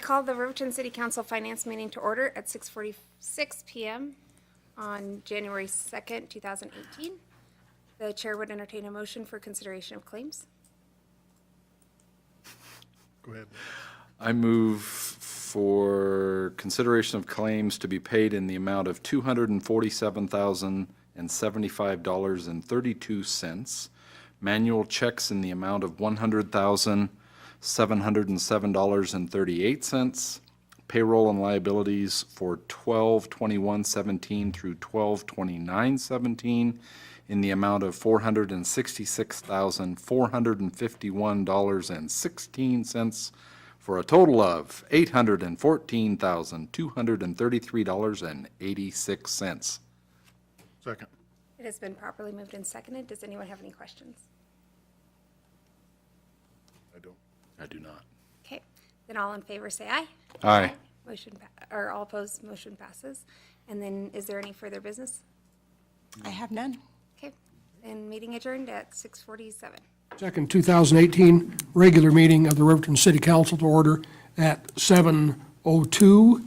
call the Riverton City Council Finance meeting to order at 6:46 p.m. on January 2nd, 2018. The chair would entertain a motion for consideration of claims. Go ahead. I move for consideration of claims to be paid in the amount of $247,075.32, manual checks in the amount of $100,707.38, payroll and liabilities for 12/21/17 through 12/29/17 in the amount of $466,451.16, for a total of $814,233.86. Second. It has been properly moved and seconded. Does anyone have any questions? I don't. I do not. Okay, then all in favor say aye. Aye. Or all opposed, motion passes. And then is there any further business? I have none. Okay, and meeting adjourned at 6:47. Second 2018 regular meeting of the Riverton City Council to order at 7:02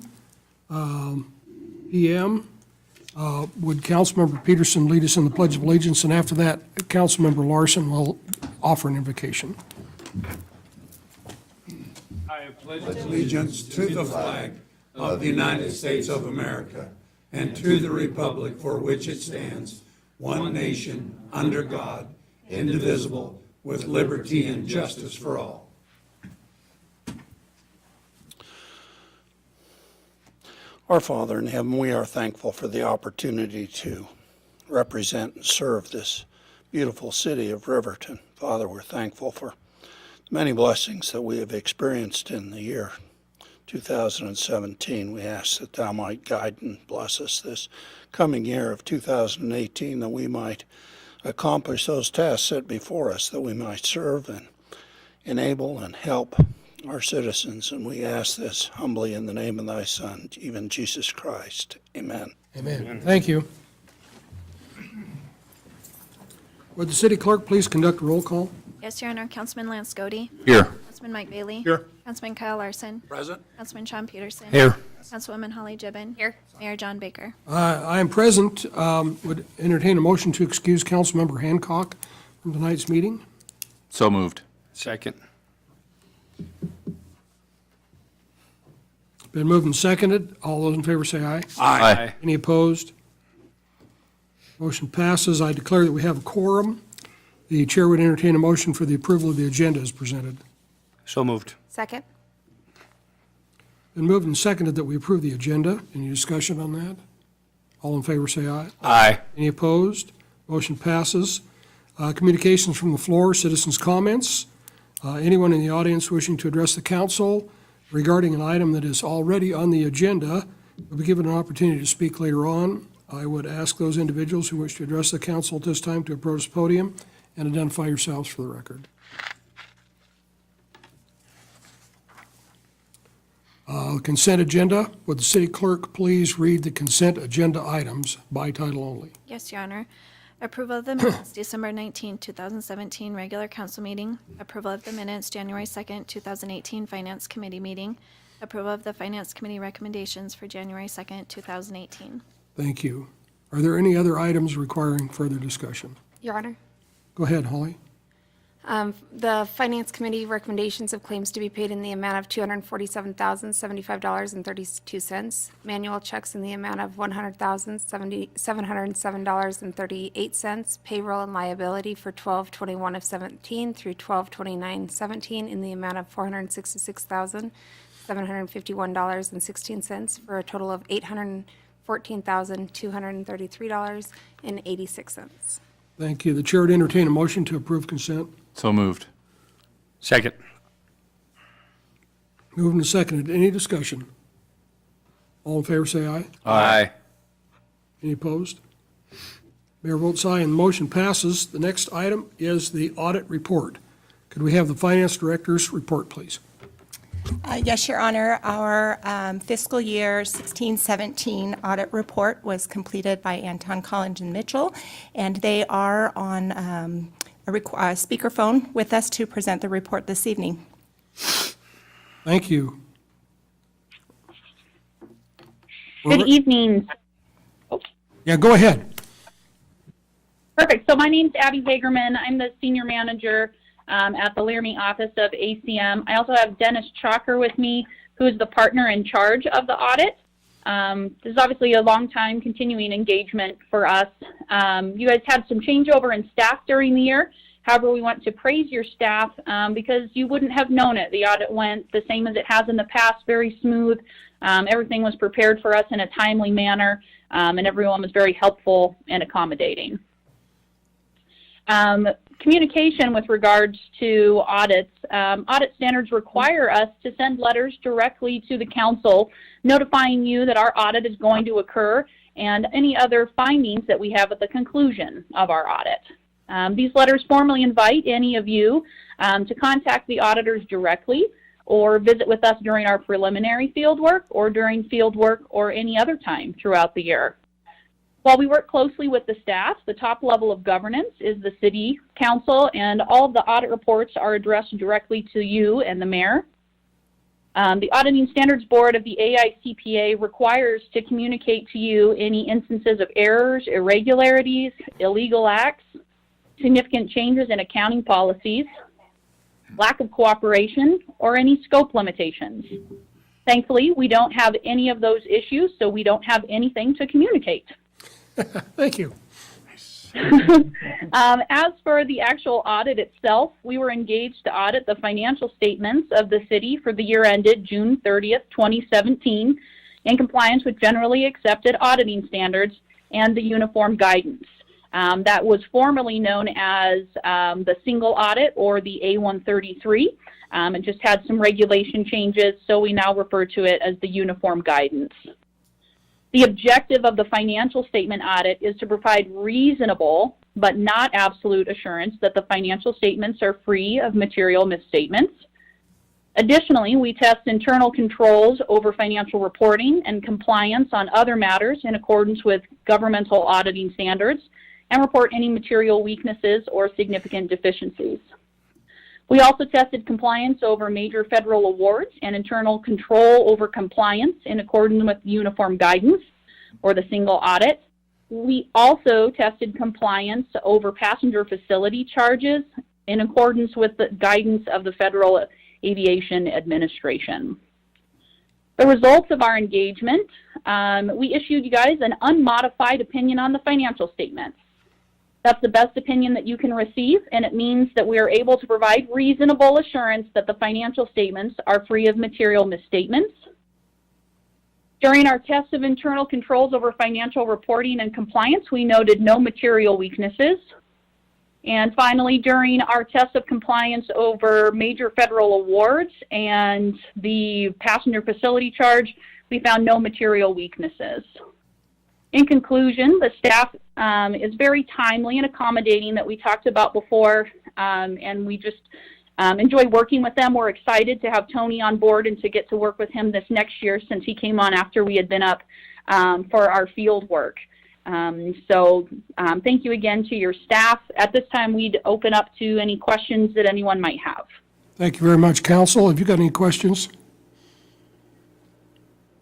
p.m. Would Councilmember Peterson lead us in the Pledge of Allegiance, and after that, Councilmember Larson will offer an invocation. I pledge allegiance to the flag of the United States of America and to the republic for which it stands, one nation, under God, indivisible, with liberty and justice for all. Our Father in heaven, we are thankful for the opportunity to represent and serve this beautiful city of Riverton. Father, we're thankful for many blessings that we have experienced in the year 2017. We ask that Thou might guide and bless us this coming year of 2018, that we might accomplish those tasks set before us, that we might serve and enable and help our citizens. And we ask this humbly in the name of Thy Son, even Jesus Christ. Amen. Amen. Thank you. Would the city clerk please conduct a roll call? Yes, Your Honor. Councilman Lance Godey. Here. Councilman Mike Bailey. Here. Councilman Kyle Larson. Present. Councilman Sean Peterson. Here. Councilwoman Holly Gibbon. Here. Mayor John Baker. I am present. Would entertain a motion to excuse Councilmember Hancock from tonight's meeting. So moved. Second. Been moved and seconded. All those in favor say aye. Aye. Any opposed? Motion passes. I declare that we have a quorum. The chair would entertain a motion for the approval of the agenda as presented. So moved. Second? Been moved and seconded that we approve the agenda. Any discussion on that? All in favor say aye. Aye. Any opposed? Motion passes. Communications from the floor, citizens' comments. Anyone in the audience wishing to address the council regarding an item that is already on the agenda will be given an opportunity to speak later on. I would ask those individuals who wish to address the council at this time to approach the podium and identify yourselves for the record. Consent agenda. Would the city clerk please read the consent agenda items by title only? Yes, Your Honor. Approval of the minutes, December 19, 2017, regular council meeting. Approval of the minutes, January 2nd, 2018, Finance Committee meeting. Approval of the Finance Committee recommendations for January 2nd, 2018. Thank you. Are there any other items requiring further discussion? Your Honor. Go ahead, Holly. The Finance Committee recommendations of claims to be paid in the amount of $247,075.32. Manual checks in the amount of $100,707.38. Payroll and liability for 12/21/17 through 12/29/17 in the amount of $466,751.16 for a total of $814,233.86. Thank you. The chair would entertain a motion to approve consent. So moved. Second. Moved and seconded. Any discussion? All in favor say aye. Aye. Any opposed? Mayor votes aye and the motion passes. The next item is the audit report. Could we have the finance director's report, please? Yes, Your Honor. Our fiscal year 16-17 audit report was completed by Anton Collins and Mitchell, and they are on a speakerphone with us to present the report this evening. Thank you. Good evening. Yeah, go ahead. Perfect. So my name's Abby Hagerman. I'm the senior manager at the Laramie office of ACM. I also have Dennis Chalker with me, who is the partner in charge of the audit. This is obviously a long time continuing engagement for us. You guys had some changeover in staff during the year. However, we want to praise your staff because you wouldn't have known it. The audit went the same as it has in the past, very smooth. Everything was prepared for us in a timely manner, and everyone was very helpful and accommodating. Communication with regards to audits. Audit standards require us to send letters directly to the council notifying you that our audit is going to occur and any other findings that we have at the conclusion of our audit. These letters formally invite any of you to contact the auditors directly or visit with us during our preliminary field work or during field work or any other time throughout the year. While we work closely with the staff, the top level of governance is the city council, and all of the audit reports are addressed directly to you and the mayor. The Auditing Standards Board of the AICPA requires to communicate to you any instances of errors, irregularities, illegal acts, significant changes in accounting policies, lack of cooperation, or any scope limitations. Thankfully, we don't have any of those issues, so we don't have anything to communicate. Thank you. As for the actual audit itself, we were engaged to audit the financial statements of the city for the year ended June 30th, 2017, in compliance with generally accepted auditing standards and the uniform guidance. That was formerly known as the single audit or the A133. It just had some regulation changes, so we now refer to it as the uniform guidance. The objective of the financial statement audit is to provide reasonable but not absolute assurance that the financial statements are free of material misstatements. Additionally, we test internal controls over financial reporting and compliance on other matters in accordance with governmental auditing standards and report any material weaknesses or significant deficiencies. We also tested compliance over major federal awards and internal control over compliance in accordance with uniform guidance or the single audit. We also tested compliance over passenger facility charges in accordance with the guidance of the Federal Aviation Administration. The results of our engagement, we issued you guys an unmodified opinion on the financial statements. That's the best opinion that you can receive, and it means that we are able to provide reasonable assurance that the financial statements are free of material misstatements. During our test of internal controls over financial reporting and compliance, we noted no material weaknesses. And finally, during our test of compliance over major federal awards and the passenger facility charge, we found no material weaknesses. In conclusion, the staff is very timely and accommodating that we talked about before, and we just enjoy working with them. We're excited to have Tony on board and to get to work with him this next year since he came on after we had been up for our field work. So thank you again to your staff. At this time, we'd open up to any questions that anyone might have. Thank you very much, council. Have you got any questions?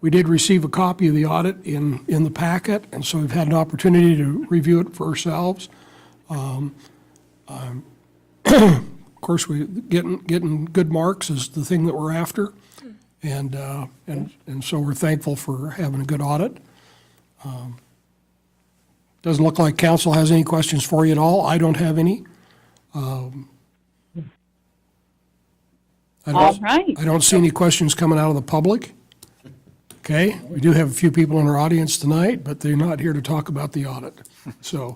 We did receive a copy of the audit in the packet, and so we've had an opportunity to review it for ourselves. Of course, getting good marks is the thing that we're after, and so we're thankful for having a good audit. Doesn't look like council has any questions for you at all. I don't have any. All right. I don't see any questions coming out of the public. Okay, we do have a few people in our audience tonight, but they're not here to talk about the audit. So,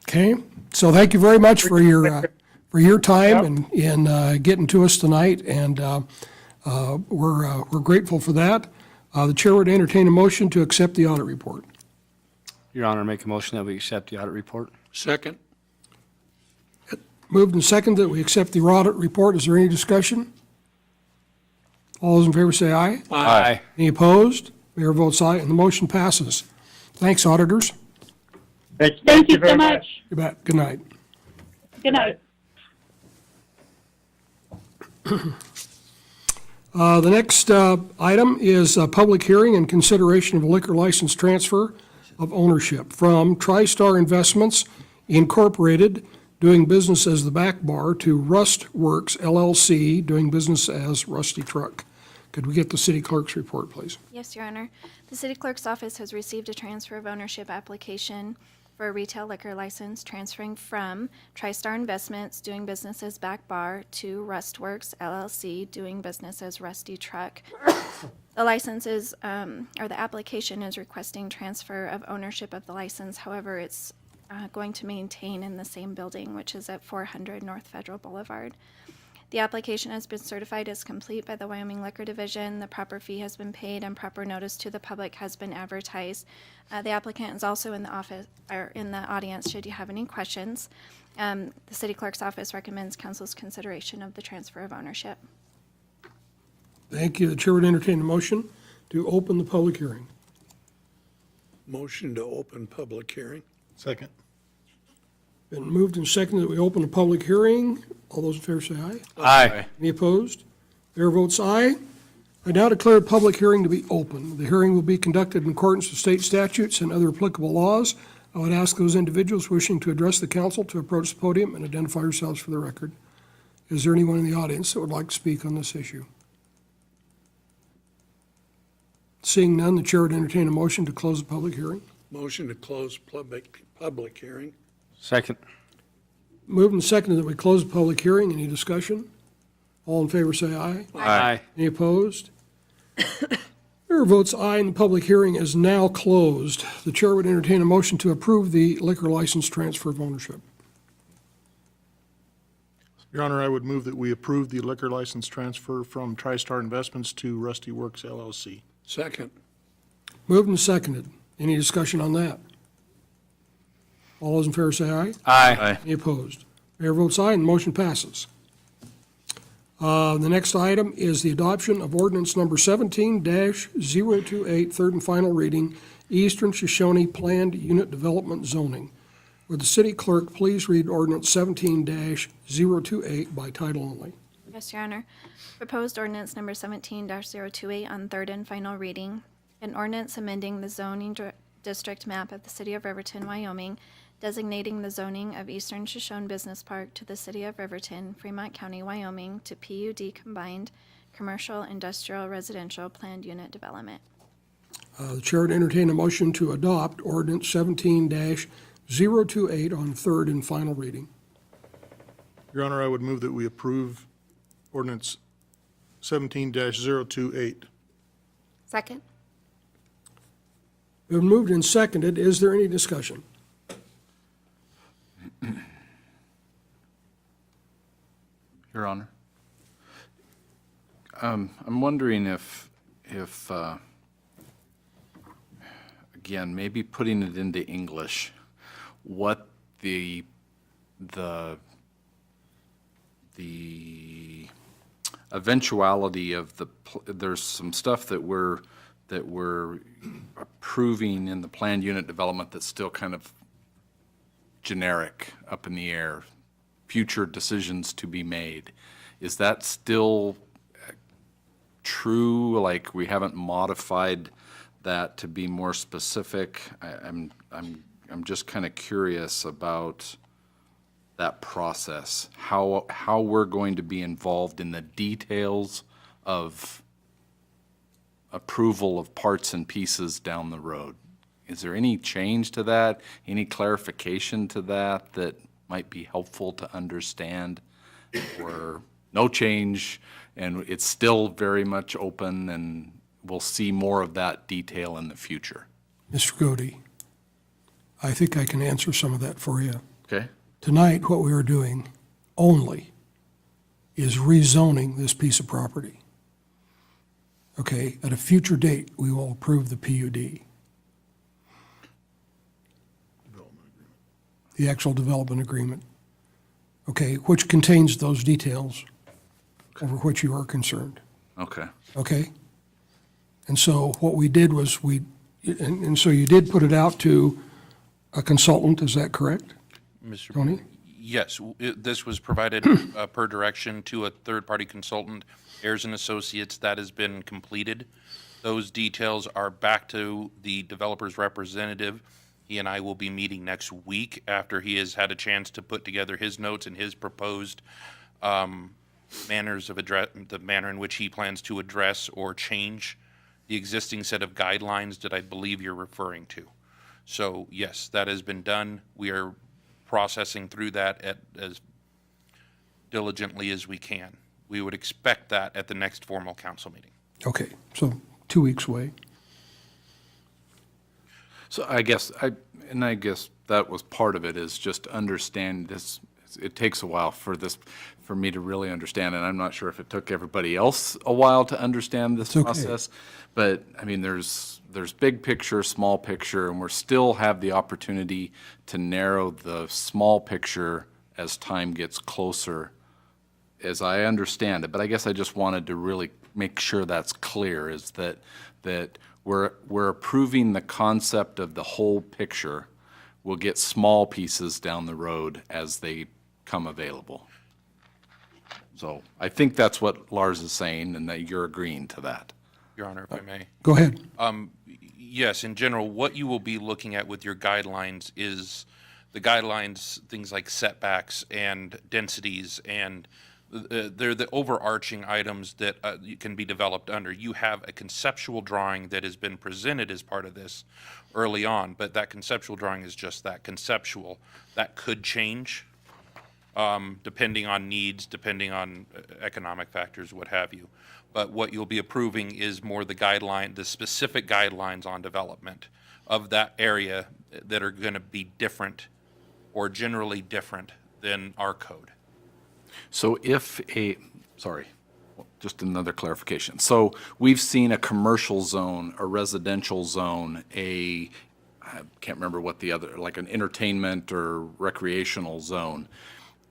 okay, so thank you very much for your time and getting to us tonight, and we're grateful for that. The chair would entertain a motion to accept the audit report. Your Honor, make a motion that we accept the audit report. Second. Moved and seconded that we accept the audit report. Is there any discussion? All those in favor say aye. Aye. Any opposed? Mayor votes aye, and the motion passes. Thanks, auditors. Thank you so much. You bet. Good night. Good night. The next item is a public hearing and consideration of a liquor license transfer of ownership from TriStar Investments Incorporated, doing business as the Back Bar, to Rust Works LLC, doing business as Rusty Truck. Could we get the city clerk's report, please? Yes, Your Honor. The City Clerk's Office has received a transfer of ownership application for a retail liquor license transferring from TriStar Investments, doing business as Back Bar, to Rustworks LLC, doing business as Rusty Truck. The license is, or the application is requesting transfer of ownership of the license. However, it's going to maintain in the same building, which is at 400 North Federal Boulevard. The application has been certified as complete by the Wyoming Liquor Division. The proper fee has been paid and proper notice to the public has been advertised. The applicant is also in the office, or in the audience, should you have any questions. The City Clerk's Office recommends council's consideration of the transfer of ownership. Thank you. The chair would entertain a motion to open the public hearing. Motion to open public hearing. Second. Been moved and seconded that we open the public hearing. All those in favor say aye. Aye. Any opposed? Mayor votes aye. I now declare the public hearing to be open. The hearing will be conducted in accordance with state statutes and other applicable laws. I would ask those individuals wishing to address the council to approach the podium and identify yourselves for the record. Is there anyone in the audience that would like to speak on this issue? Seeing none, the chair would entertain a motion to close the public hearing. Motion to close public hearing. Second. Moved and seconded that we close the public hearing. Any discussion? All in favor say aye. Aye. Any opposed? Mayor votes aye, and the public hearing is now closed. The chair would entertain a motion to approve the liquor license transfer of ownership. Your Honor, I would move that we approve the liquor license transfer from TriStar Investments to Rusty Works LLC. Second. Moved and seconded. Any discussion on that? All those in favor say aye. Aye. Any opposed? Mayor votes aye, and the motion passes. The next item is the adoption of ordinance number 17-028, third and final reading, Eastern Shoshone Planned Unit Development Zoning. Would the city clerk please read ordinance 17-028 by title only? Yes, Your Honor. Proposed ordinance number 17-028 on third and final reading. An ordinance amending the zoning district map of the city of Riverton, Wyoming, designating the zoning of Eastern Shoshone Business Park to the city of Riverton, Fremont County, Wyoming, to PUD combined commercial, industrial, residential planned unit development. The chair would entertain a motion to adopt ordinance 17-028 on third and final reading. Your Honor, I would move that we approve ordinance 17-028. Second? Been moved and seconded. Is there any discussion? Your Honor. I'm wondering if again, maybe putting it into English, what the eventuality of there's some stuff that we're approving in the planned unit development that's still kind of generic, up in the air, future decisions to be made. Is that still true? Like, we haven't modified that to be more specific? I'm just kind of curious about that process, how we're going to be involved in the details of approval of parts and pieces down the road. Is there any change to that, any clarification to that that might be helpful to understand, or no change and it's still very much open and we'll see more of that detail in the future? Mr. Godey, I think I can answer some of that for you. Okay. Tonight, what we are doing only is rezoning this piece of property. Okay, at a future date, we will approve the PUD. The actual development agreement, okay, which contains those details over which you are concerned, Okay. okay? And so what we did was and so you did put it out to a consultant, is that correct? Mr. Tony? Yes, this was provided per direction to a third-party consultant, Ayers and Associates. That has been completed. Those details are back to the developer's representative. He and I will be meeting next week after he has had a chance to put together his notes and his proposed manners of address, the manner in which he plans to address or change the existing set of guidelines that I believe you're referring to. So yes, that has been done. We are processing through that as diligently as we can. We would expect that at the next formal council meeting. Okay, so 2 weeks away. So I guess that was part of it, is just understand this. It takes a while for me to really understand, and I'm not sure if it took everybody else a while to understand this okay. process. But I mean, there's big picture, small picture, and we're still have the opportunity to narrow the small picture as time gets closer, as I understand it. But I guess I just wanted to really make sure that's clear, is that we're approving the concept of the whole picture. We'll get small pieces down the road as they come available. So I think that's what Lars is saying, and that you're agreeing to that. Your Honor, if I may. Go ahead. Yes, in general, what you will be looking at with your guidelines is the guidelines, things like setbacks and densities, and they're the overarching items that can be developed under. You have a conceptual drawing that has been presented as part of this early on, but that conceptual drawing is just that, conceptual. That could change depending on needs, depending on economic factors, what have you. But what you'll be approving is more the specific guidelines on development of that area that are going to be different or generally different than our code. So just another clarification. So we've seen a commercial zone, a residential zone, I can't remember what the other, like an entertainment or recreational zone.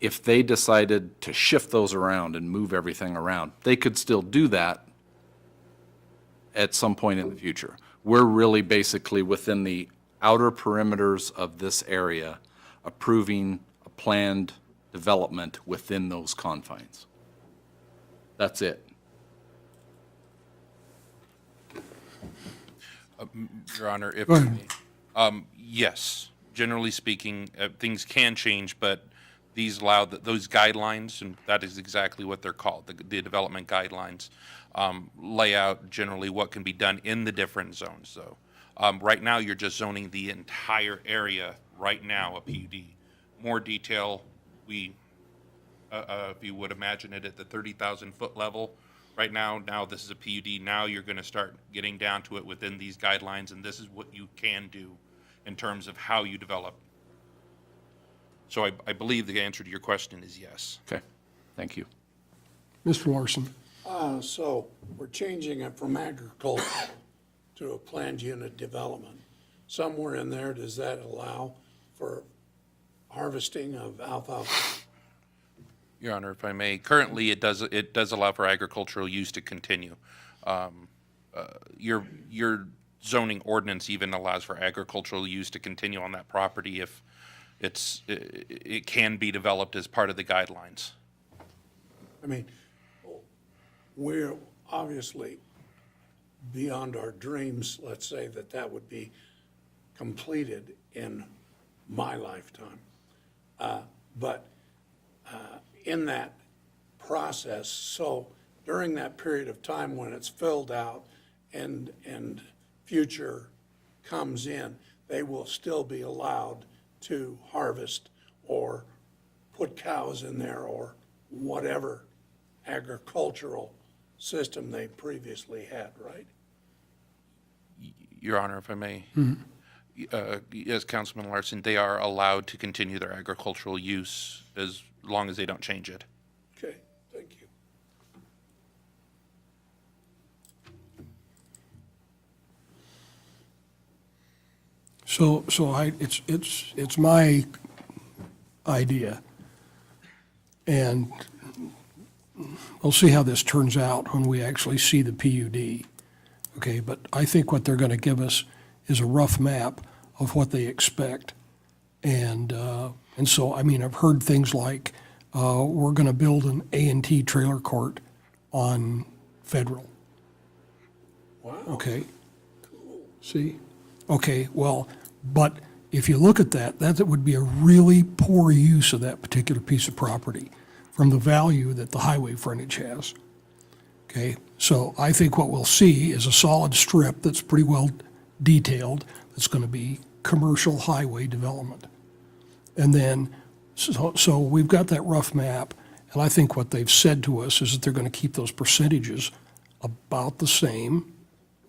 If they decided to shift those around and move everything around, they could still do that at some point in the future. We're really basically within the outer perimeters of this area, approving a planned development within those confines. That's it. Your Honor, if Go ahead. yes, generally speaking, things can change, but these allow those guidelines, and that is exactly what they're called, the development guidelines, lay out generally what can be done in the different zones. So right now, you're just zoning the entire area right now a PUD. More detail, if you would imagine it at the 30,000-foot level, right now this is a PUD. Now you're going to start getting down to it within these guidelines, and this is what you can do in terms of how you develop. So I believe the answer to your question is yes. Okay, thank you. Mr. Larson. So we're changing it from agriculture to a planned unit development. Somewhere in there, does that allow for harvesting of alfalfa? Your Honor, if I may, currently it does allow for agricultural use to continue. Your zoning ordinance even allows for agricultural use to continue on that property if it can be developed as part of the guidelines. I mean, we're obviously beyond our dreams, let's say, that would be completed in my lifetime. But in that process, so during that period of time when it's filled out and future comes in, they will still be allowed to harvest or put cows in there or whatever agricultural system they previously had, right? Your Honor, if I may. Yes, Councilman Larson, they are allowed to continue their agricultural use as long as they don't change it. Okay, thank you. So it's my idea, and we'll see how this turns out when we actually see the PUD. Okay, but I think what they're going to give us is a rough map of what they expect, and And so, I mean, I've heard things like, we're going to build an A&T trailer court on Federal. Wow. Okay. See? Okay, well, but if you look at that, that would be a really poor use of that particular piece of property from the value that the highway frontage has. Okay, so I think what we'll see is a solid strip that's pretty well detailed, that's going to be commercial highway development. And then, so we've got that rough map, and I think what they've said to us is that they're going to keep those percentages about the same,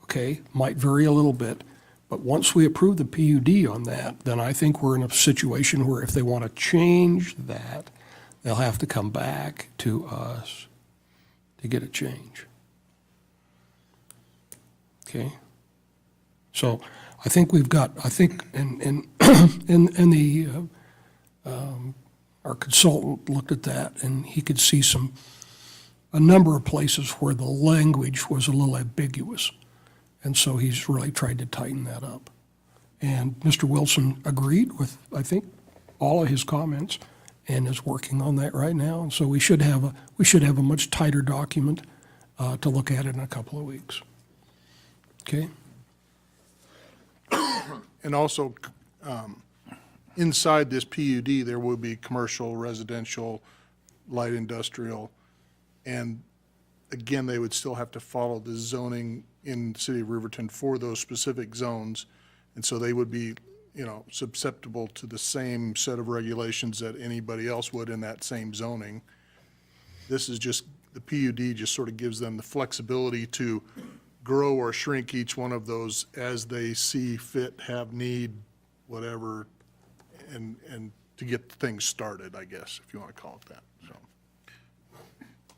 okay? Might vary a little bit, but once we approve the PUD on that, then I think we're in a situation where if they want to change that, they'll have to come back to us to get a change. Okay? So I think we've got, I think, and our consultant looked at that, and he could see a number of places where the language was a little ambiguous. And so he's really tried to tighten that up. And Mr. Wilson agreed with, I think, all of his comments and is working on that right now. And so we should have a much tighter document to look at in a couple of weeks. Okay? And also, inside this PUD, there will be commercial, residential, light industrial, and again, they would still have to follow the zoning in the city of Riverton for those specific zones. And so they would be, susceptible to the same set of regulations that anybody else would in that same zoning. This is just, the PUD just sort of gives them the flexibility to grow or shrink each one of those as they see fit, have need, whatever, and to get things started, I guess, if you want to call it that, so.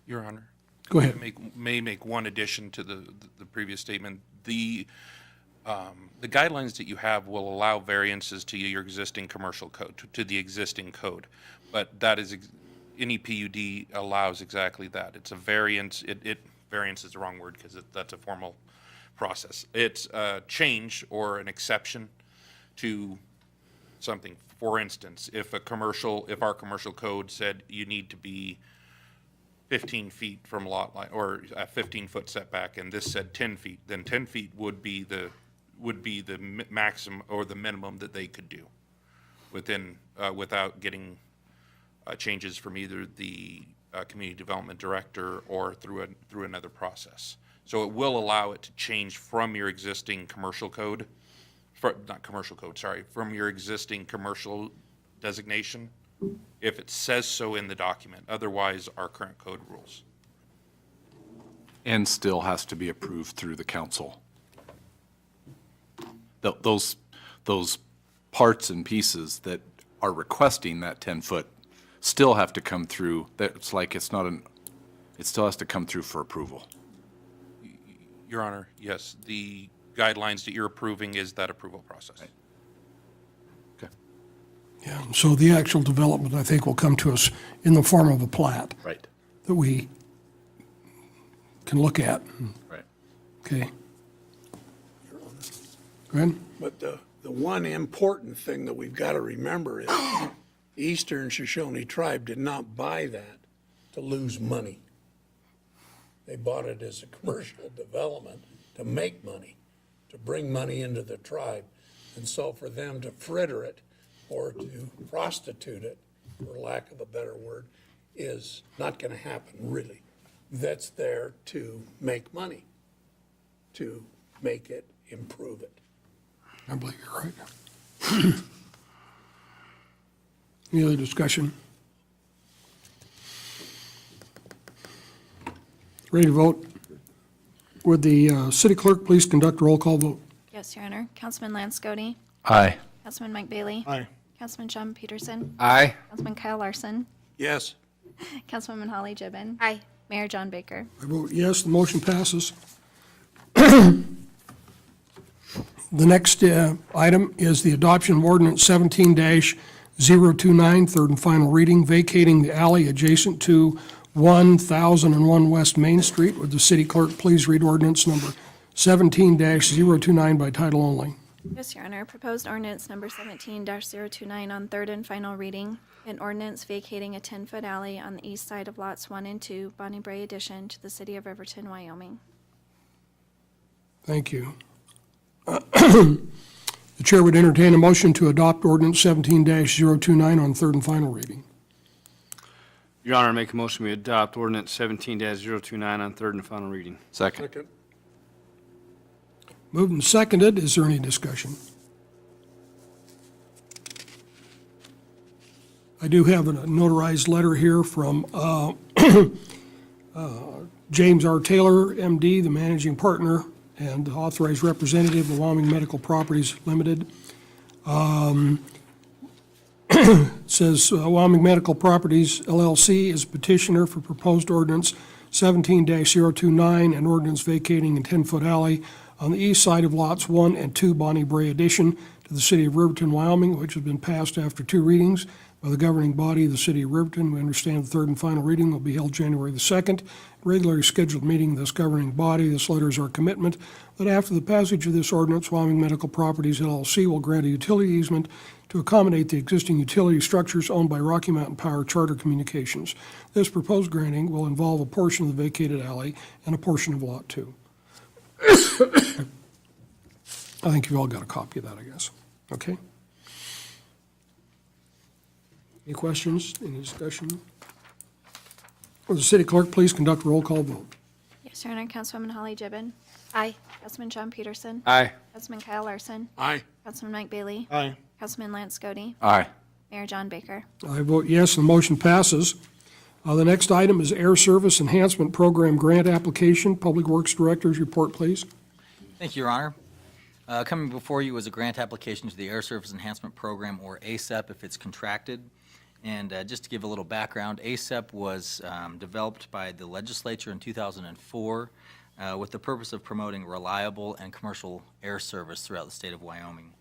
Your Honor. Go ahead. May make one addition to the previous statement. The guidelines that you have will allow variances to your existing commercial code, to the existing code. But that is, any PUD allows exactly that. It's a variance, variance is the wrong word because that's a formal process. It's a change or an exception to something. For instance, if our commercial code said you need to be 15 feet from lot line, or a 15-foot setback, and this said 10 feet, then 10 feet would be the maximum or the minimum that they could do within, without getting changes from either the community development director or through another process. So it will allow it to change from your existing commercial code, from your existing commercial designation, if it says so in the document. Otherwise, our current code rules. And still has to be approved through the council. Those parts and pieces that are requesting that 10-foot still have to come through. It's like it still has to come through for approval. Your Honor, yes, the guidelines that you're approving is that approval process. Right. Okay. Yeah, so the actual development, I think, will come to us in the form of a plat. Right. That we can look at. Right. Okay. Go ahead. But the one important thing that we've got to remember is the Eastern Shoshone tribe did not buy that to lose money. They bought it as a commercial development to make money, to bring money into the tribe. And so for them to fritter it or to prostitute it, for lack of a better word, is not going to happen, really. That's there to make money, to make it, improve it. I believe you're right. Any other discussion? Ready to vote? Would the city clerk please conduct a roll call vote? Yes, Your Honor. Councilman Lance Godey. Aye. Councilman Mike Bailey. Aye. Councilman Sean Peterson. Aye. Councilman Kyle Larson. Yes. Councilwoman Holly Gibbon. Aye. Mayor John Baker. I vote yes, the motion passes. The next item is the adoption of ordinance 17-029, third and final reading, vacating the alley adjacent to 1001 West Main Street. Would the city clerk please read ordinance number 17-029 by title only? Yes, Your Honor. Proposed ordinance number 17-029 on third and final reading. An ordinance vacating a 10-foot alley on the east side of lots 1 and 2, Bonnie Bray addition to the city of Riverton, Wyoming. Thank you. The chair would entertain a motion to adopt ordinance 17-029 on third and final reading. Your Honor, I make a motion we adopt ordinance 17-029 on third and final reading. Second. Moved and seconded. Is there any discussion? I do have a notarized letter here from James R. Taylor, M.D., the managing partner and authorized representative of Wyoming Medical Properties Limited. It says Wyoming Medical Properties LLC is petitioner for proposed ordinance 17-029, an ordinance vacating a 10-foot alley on the east side of lots 1 and 2 Bonnie Bray addition to the city of Riverton, Wyoming, which has been passed after 2 readings by the governing body of the city of Riverton. We understand the third and final reading will be held January the 2nd. Regularly scheduled meeting of this governing body. This letter is our commitment that after the passage of this ordinance, Wyoming Medical Properties LLC will grant a utility easement to accommodate the existing utility structures owned by Rocky Mountain Power Charter Communications. This proposed granting will involve a portion of the vacated alley and a portion of Lot 2. I think you've all got a copy of that, I guess. Okay? Any questions, any discussion? Will the city clerk please conduct a roll call vote? Yes, Your Honor. Councilwoman Holly Gibbon. Aye. Councilman John Peterson. Aye. Councilman Kyle Larson. Aye. Councilman Mike Bailey. Aye. Councilman Lance Scody. Aye. Mayor John Baker. I vote yes, and the motion passes. The next item is Air Service Enhancement Program Grant Application. Public Works Director's report, please. Thank you, Your Honor. Coming before you is a grant application to the Air Service Enhancement Program, or ASEP, if it's contracted. And just to give a little background, ASEP was developed by the legislature in 2004 with the purpose of promoting reliable and commercial air service throughout the state of Wyoming.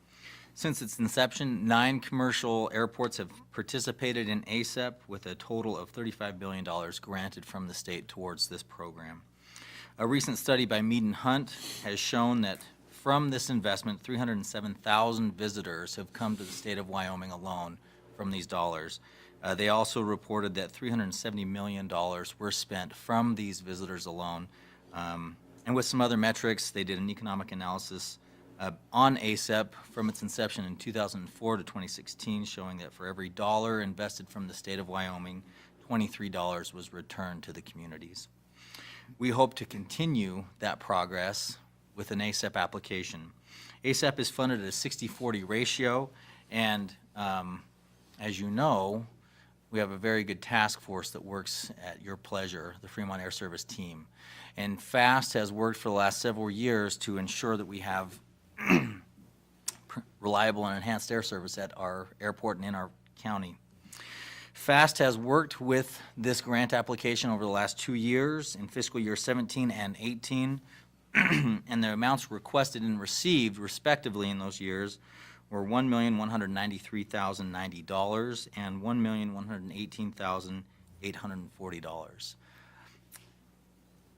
Since its inception, 9 commercial airports have participated in ASEP with a total of $35 billion granted from the state towards this program. A recent study by Mead and Hunt has shown that from this investment, 307,000 visitors have come to the state of Wyoming alone from these dollars. They also reported that $370 million were spent from these visitors alone. And with some other metrics, they did an economic analysis on ASEP from its inception in 2004 to 2016, showing that for every dollar invested from the state of Wyoming, $23 was returned to the communities. We hope to continue that progress with an ASEP application. ASEP is funded at a 60-40 ratio, and as you know, we have a very good task force that works at your pleasure, the Fremont Air Service team. And FAST has worked for the last several years to ensure that we have reliable and enhanced air service at our airport and in our county. FAST has worked with this grant application over the last 2 years in fiscal year 17 and 18, and the amounts requested and received respectively in those years were $1,193,090 and $1,118,840.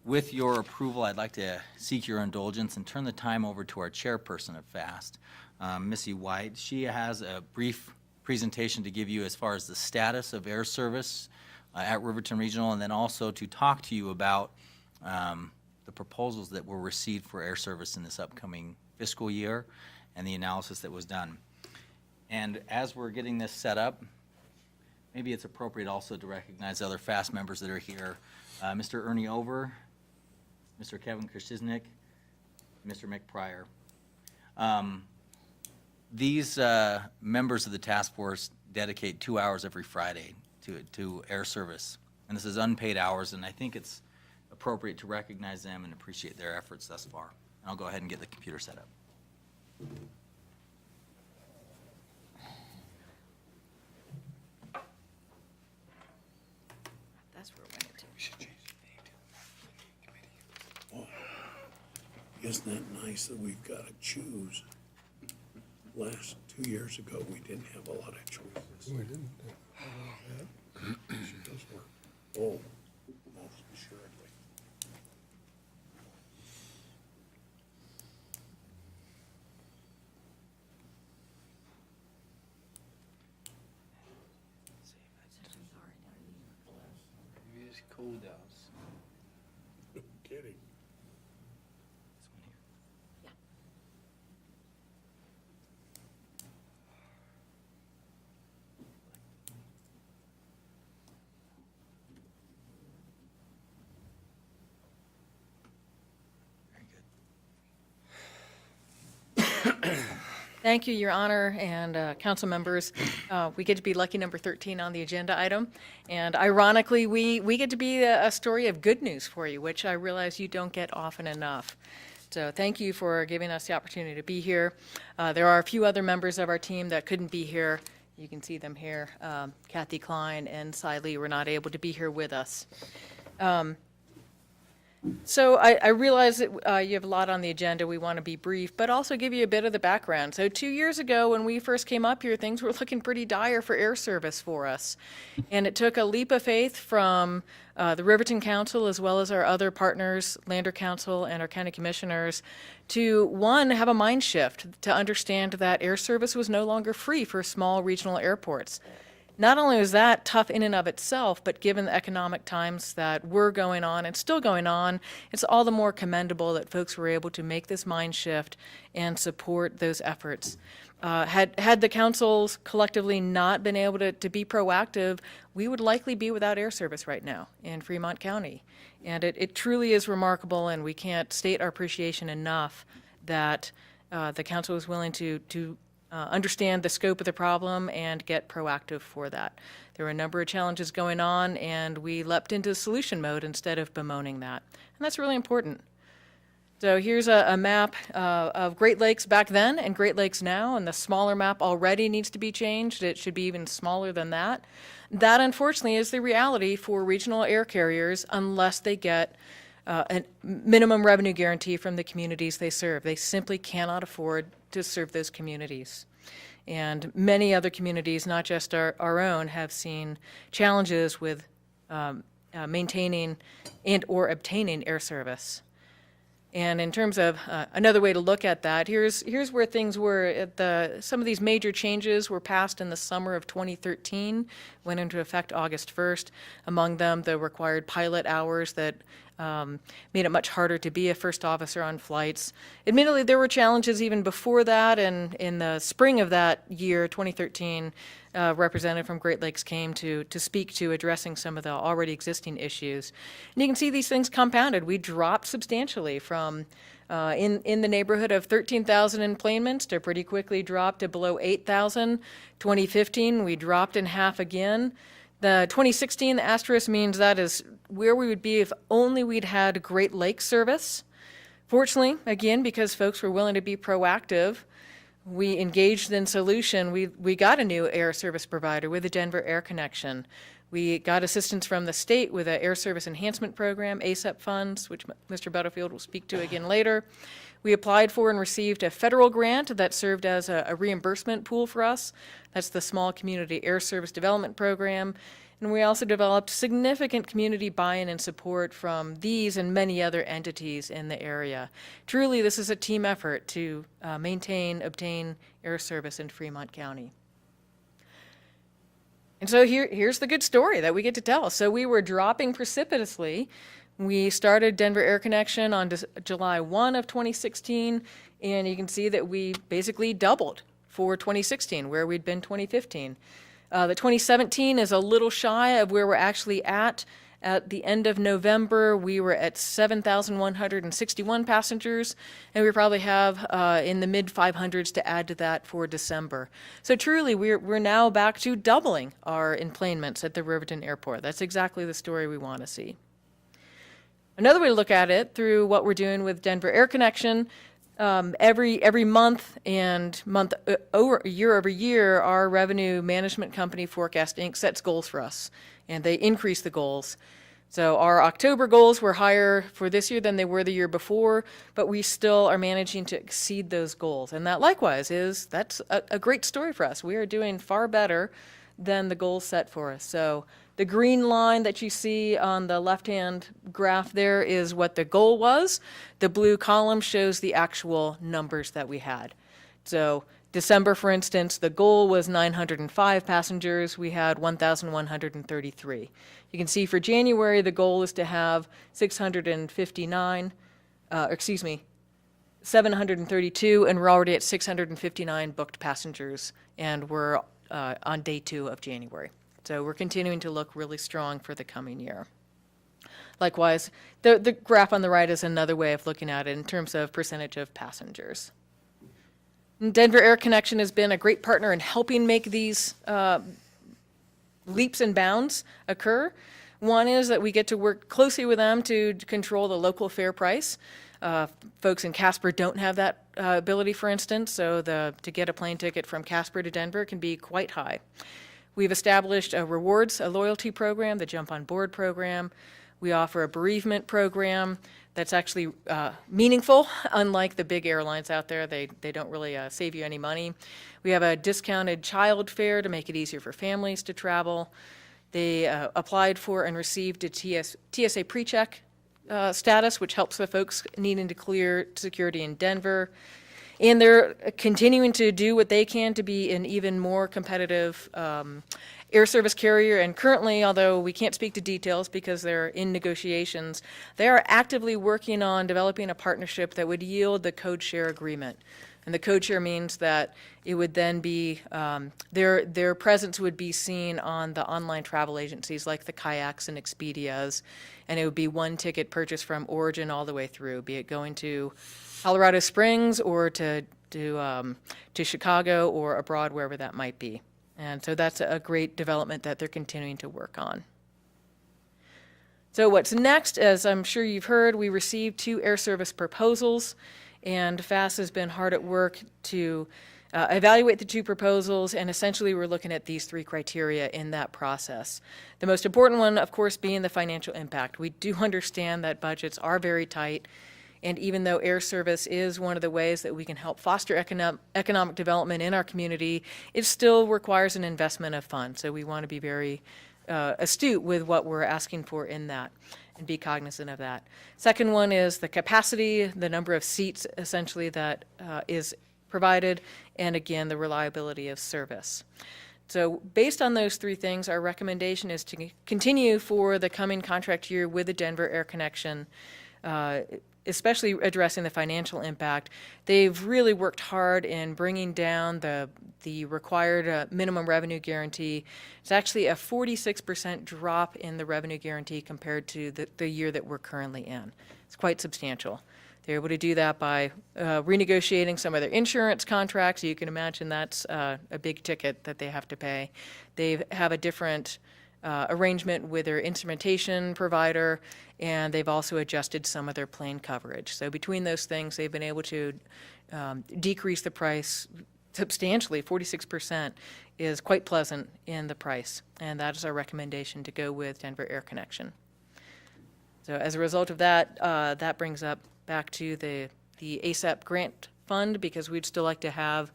With your approval, I'd like to seek your indulgence and turn the time over to our chairperson of FAST, Missy White. She has a brief presentation to give you as far as the status of air service at Riverton Regional, and then also to talk to you about the proposals that were received for air service in this upcoming fiscal year and the analysis that was done. And as we're getting this set up, maybe it's appropriate also to recognize other FAST members that are here. Mr. Ernie Over, Mr. Kevin Krasiznik, Mr. Mick Pryor. These members of the task force dedicate 2 hours every Friday to air service. And this is unpaid hours, and I think it's appropriate to recognize them and appreciate their efforts thus far. And I'll go ahead and get the computer set up. That's where we're going to. Isn't that nice that we've got to choose? Last 2 years ago, we didn't have a lot of choices. We didn't. She does work. Oh, most assuredly. It's cold out. Kidding. Thank you, Your Honor, and council members. We get to be lucky number 13 on the agenda item. And ironically, we get to be a story of good news for you, which I realize you don't get often enough. So thank you for giving us the opportunity to be here. There are a few other members of our team that couldn't be here. You can see them here. Kathy Klein and Cy Lee were not able to be here with us. So I realize that you have a lot on the agenda. We want to be brief, but also give you a bit of the background. So 2 years ago, when we first came up here, things were looking pretty dire for air service for us. And it took a leap of faith from the Riverton Council, as well as our other partners, Lander Council and our county commissioners, to, one, have a mind shift to understand that air service was no longer free for small regional airports. Not only was that tough in and of itself, but given the economic times that were going on and still going on, it's all the more commendable that folks were able to make this mind shift and support those efforts. Had the councils collectively not been able to be proactive, we would likely be without air service right now in Fremont County. And it truly is remarkable, and we can't state our appreciation enough that the council was willing to understand the scope of the problem and get proactive for that. There were a number of challenges going on, and we leapt into solution mode instead of bemoaning that. And that's really important. So here's a map of Great Lakes back then and Great Lakes now, and the smaller map already needs to be changed. It should be even smaller than that. That, unfortunately, is the reality for regional air carriers unless they get a minimum revenue guarantee from the communities they serve. They simply cannot afford to serve those communities. And many other communities, not just our own, have seen challenges with maintaining and or obtaining air service. And in terms of another way to look at that, here's where things were. Some of these major changes were passed in the summer of 2013, went into effect August 1st. Among them, the required pilot hours that made it much harder to be a first officer on flights. Admittedly, there were challenges even before that, and in the spring of that year, 2013, a representative from Great Lakes came to speak to addressing some of the already existing issues. And you can see these things compounded. We dropped substantially from in the neighborhood of 13,000 enplanements to pretty quickly dropped to below 8,000. 2015, we dropped in half again. The 2016, the asterisk means that is where we would be if only we'd had Great Lakes service. Fortunately, again, because folks were willing to be proactive, we engaged in solution. We got a new air service provider with the Denver Air Connection. We got assistance from the state with an Air Service Enhancement Program, ASEP funds, which Mr. Butterfield will speak to again later. We applied for and received a federal grant that served as a reimbursement pool for us. That's the Small Community Air Service Development Program. And we also developed significant community buy-in and support from these and many other entities in the area. Truly, this is a team effort to obtain air service in Fremont County. And so here's the good story that we get to tell. So we were dropping precipitously. We started Denver Air Connection on July 1 of 2016, and you can see that we basically doubled for 2016, where we'd been 2015. The 2017 is a little shy of where we're actually at. At the end of November, we were at 7,161 passengers, and we probably have in the mid-500s to add to that for December. So truly, we're now back to doubling our enplanements at the Riverton Airport. That's exactly the story we want to see. Another way to look at it, through what we're doing with Denver Air Connection, every month and year over year, our revenue management company, Forecast Inc., sets goals for us, and they increase the goals. So our October goals were higher for this year than they were the year before, but we still are managing to exceed those goals. And that likewise that's a great story for us. We are doing far better than the goals set for us. So the green line that you see on the left-hand graph there is what the goal was. The blue column shows the actual numbers that we had. So December, for instance, the goal was 905 passengers. We had 1,133. You can see for January, the goal is to have 732, and we're already at 659 booked passengers, and we're on day 2 of January. So we're continuing to look really strong for the coming year. Likewise, the graph on the right is another way of looking at it in terms of percentage of passengers. Denver Air Connection has been a great partner in helping make these leaps and bounds occur. One is that we get to work closely with them to control the local fare price. Folks in Casper don't have that ability, for instance, so to get a plane ticket from Casper to Denver can be quite high. We've established a rewards, a loyalty program, the Jump on Board program. We offer a bereavement program that's actually meaningful, unlike the big airlines out there. They don't really save you any money. We have a discounted child fare to make it easier for families to travel. They applied for and received a TSA PreCheck status, which helps the folks needing to clear security in Denver. And they're continuing to do what they can to be an even more competitive air service carrier. And currently, although we can't speak to details because they're in negotiations, they are actively working on developing a partnership that would yield the code share agreement. And the code share means that it would then be, their presence would be seen on the online travel agencies like the Kayaks and Expedias, and it would be one ticket purchase from origin all the way through, be it going to Colorado Springs or to Chicago or abroad, wherever that might be. And so that's a great development that they're continuing to work on. So what's next, as I'm sure you've heard, we received 2 air service proposals, and FAST has been hard at work to evaluate the 2 proposals, and essentially we're looking at these 3 criteria in that process. The most important one, of course, being the financial impact. We do understand that budgets are very tight, and even though air service is one of the ways that we can help foster economic development in our community, it still requires an investment of funds. So we want to be very astute with what we're asking for in that and be cognizant of that. Second one is the capacity, the number of seats essentially that is provided, and again, the reliability of service. So based on those 3 things, our recommendation is to continue for the coming contract year with the Denver Air Connection, especially addressing the financial impact. They've really worked hard in bringing down the required minimum revenue guarantee. It's actually a 46% drop in the revenue guarantee compared to the year that we're currently in. It's quite substantial. They're able to do that by renegotiating some of their insurance contracts. You can imagine that's a big ticket that they have to pay. They have a different arrangement with their instrumentation provider, and they've also adjusted some of their plane coverage. So between those things, they've been able to decrease the price substantially. 46% is quite pleasant in the price, and that is our recommendation to go with Denver Air Connection. So as a result of that, that brings up back to the ASAP grant fund, because we'd still like to have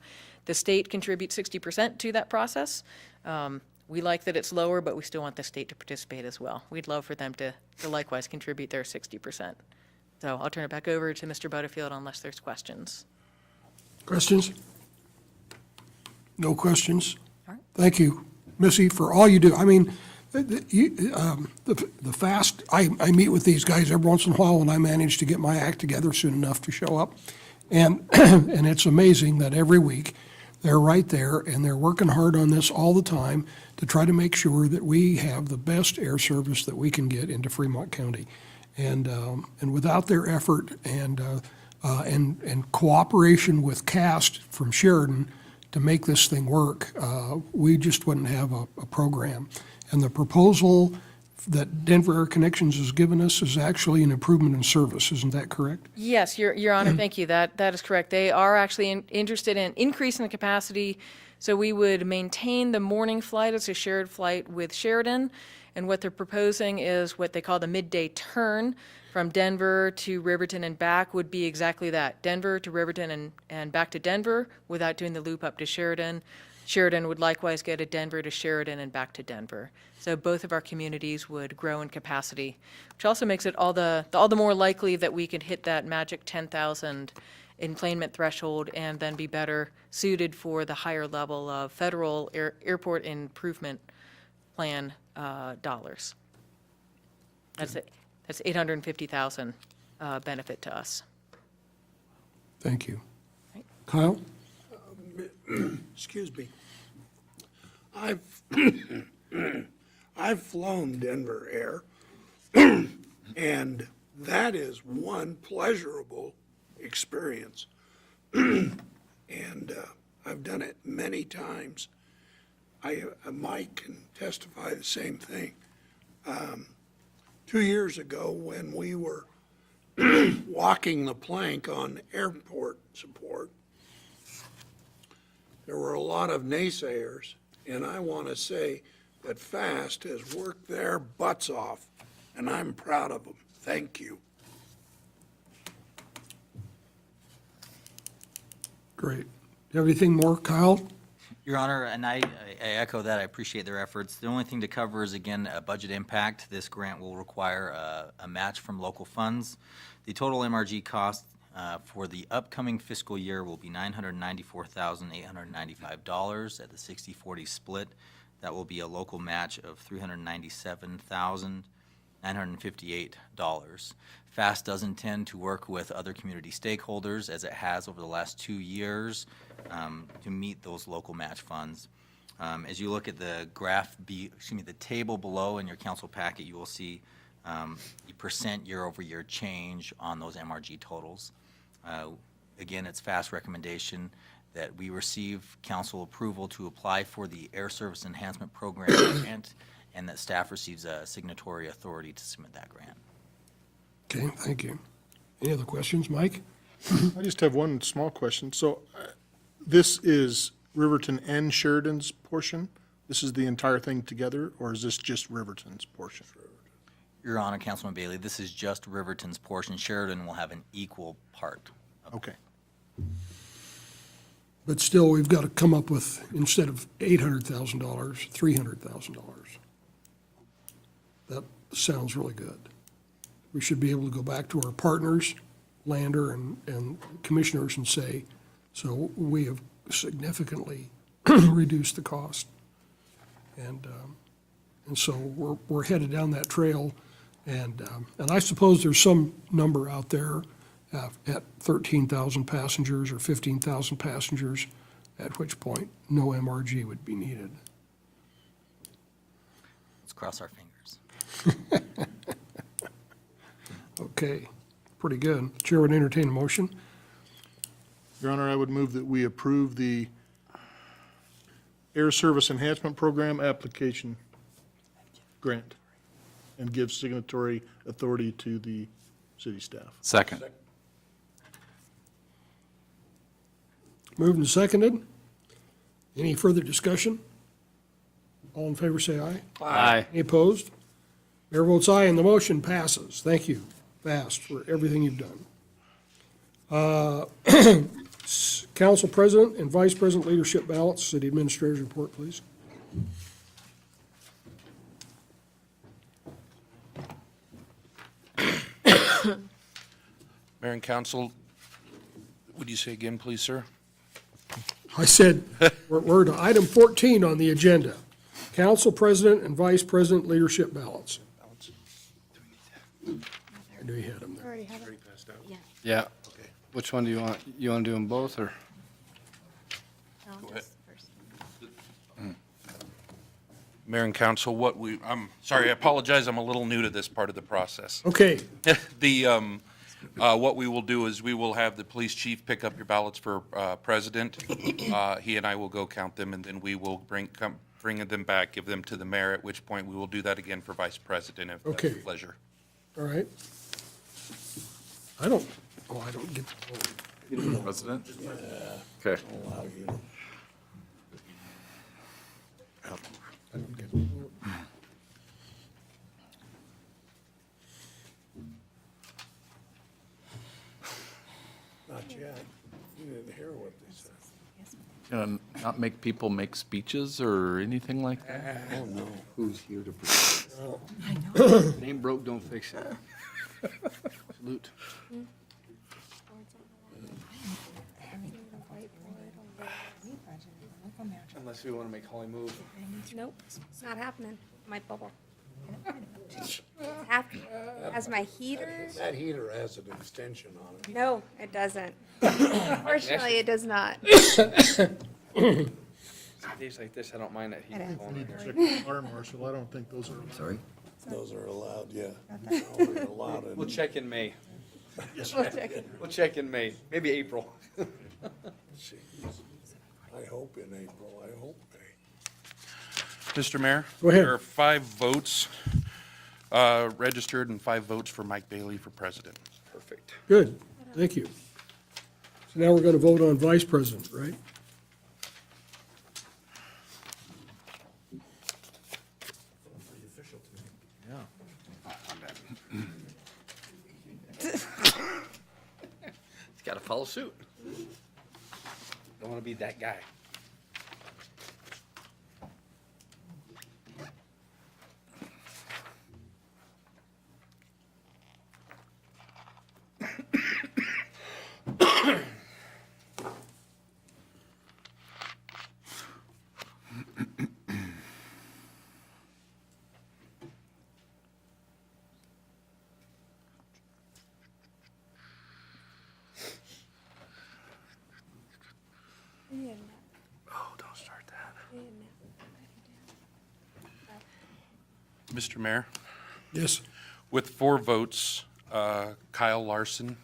the state contribute 60% to that process. We like that it's lower, but we still want the state to participate as well. We'd love for them to likewise contribute their 60%. So I'll turn it back over to Mr. Butterfield unless there's questions. Questions? No questions? All right. Thank you, Missy, for all you do. I mean, the FAST, I meet with these guys every once in a while when I manage to get my act together soon enough to show up. And, and it's amazing that every week they're right there and they're working hard on this all the time to try to make sure that we have the best air service that we can get into Fremont County. And without their effort and cooperation with CAST from Sheridan to make this thing work, we just wouldn't have a program. And the proposal that Denver Air Connections has given us is actually an improvement in service. Isn't that correct? Yes, Your Honor, thank you. That is correct. They are actually interested in increasing the capacity, so we would maintain the morning flight as a shared flight with Sheridan, and what they're proposing is what they call the midday turn from Denver to Riverton and back would be exactly that, Denver to Riverton and back to Denver without doing the loop up to Sheridan. Sheridan would likewise get a Denver to Sheridan and back to Denver. So both of our communities would grow in capacity, which also makes it all the more likely that we could hit that magic 10,000 enplanement threshold and then be better suited for the higher level of federal airport improvement plan dollars. That's it. That's $850,000 benefit to us. Thank you. Kyle? Excuse me. I've flown Denver Air, and that is one pleasurable experience. And I've done it many times. Mike can testify the same thing. 2 years ago, when we were walking the plank on airport support, there were a lot of naysayers, and I want to say that FAST has worked their butts off, and I'm proud of them. Thank you. Great. Do you have anything more, Kyle? Your Honor, and I echo that. I appreciate their efforts. The only thing to cover is, again, a budget impact. This grant will require a match from local funds. The total MRG cost for the upcoming fiscal year will be $994,895 at the 60-40 split. That will be a local match of $397,958. FAST does intend to work with other community stakeholders, as it has over the last 2 years, to meet those local match funds. As you look at the the table below in your council packet, you will see the percent year-over-year change on those MRG totals. Again, it's FAST recommendation that we receive council approval to apply for the Air Service Enhancement Program grant, and that staff receives a signatory authority to submit that grant. Okay, thank you. Any other questions, Mike? I just have one small question. So this is Riverton and Sheridan's portion? This is the entire thing together, or is this just Riverton's portion? Your Honor, Councilman Bailey, this is just Riverton's portion. Sheridan will have an equal part. Okay. But still, we've got to come up with, instead of $800,000, $300,000. That sounds really good. We should be able to go back to our partners, Lander and commissioners, and say, so we have significantly reduced the cost. And so we're headed down that trail. And I suppose there's some number out there at 13,000 passengers or 15,000 passengers, at which point no MRG would be needed. Let's cross our fingers. Okay, pretty good. Chair would entertain a motion. Your Honor, I would move that we approve the Air Service Enhancement Program application grant and give signatory authority to the city staff. Second. Moved and seconded. Any further discussion? All in favor, say aye. Aye. Any opposed? Mayor votes aye, and the motion passes. Thank you, FAST, for everything you've done. Council President and Vice President leadership ballots, City Administrator's report, please. Mayor and council, would you say again, please, sir? I said, we're to item 14 on the agenda. Council President and Vice President leadership ballots. I knew you had them there. Already have it. Yeah. Which one do you want? You want to do them both, or? Go ahead. Mayor and council, I'm sorry, I apologize, I'm a little new to this part of the process. Okay, What we will do is we will have the police chief pick up your ballots for president. He and I will go count them, and then we will bring them back, give them to the mayor, at which point we will do that again for vice president, if that's Okay. your pleasure. all right. I don't get the vote. President? Okay. I don't get the vote. Not yet. You didn't hear what they said. Gonna not make people make speeches or anything like that? Oh, no. Who's here to protect? Name broke, don't fix it. Salute. Unless we want to make Holly move. Nope, it's not happening. My bubble. It's happening. As my heaters? That heater has an extension on it. No, it doesn't. Unfortunately, it does not. Days like this, I don't mind that heat going in there. Check the fire marshal, I don't think those are. Sorry? Those are allowed, yeah. Only allowed in- We'll check in May. We'll check it. We'll check in May, maybe April. I hope in April, I hope May. Mr. Mayor? Go ahead. There are 5 votes registered and 5 votes for Mike Bailey for president. Perfect. Good, thank you. So now we're going to vote on vice president, right? It's got to follow suit. Don't want to be that guy. Oh, don't start that. Mr. Mayor, Yes. with 4 votes, Kyle Larson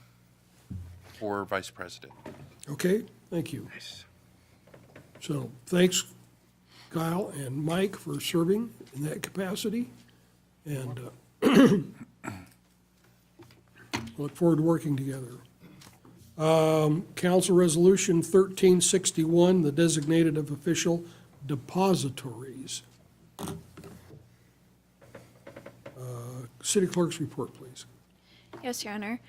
for vice president. Okay, thank you. So, thanks, Kyle and Mike, for serving in that capacity, and look forward to working together. Council Resolution 1361, the designated of official depositories. City Clerk's report, please. Yes, Your Honor.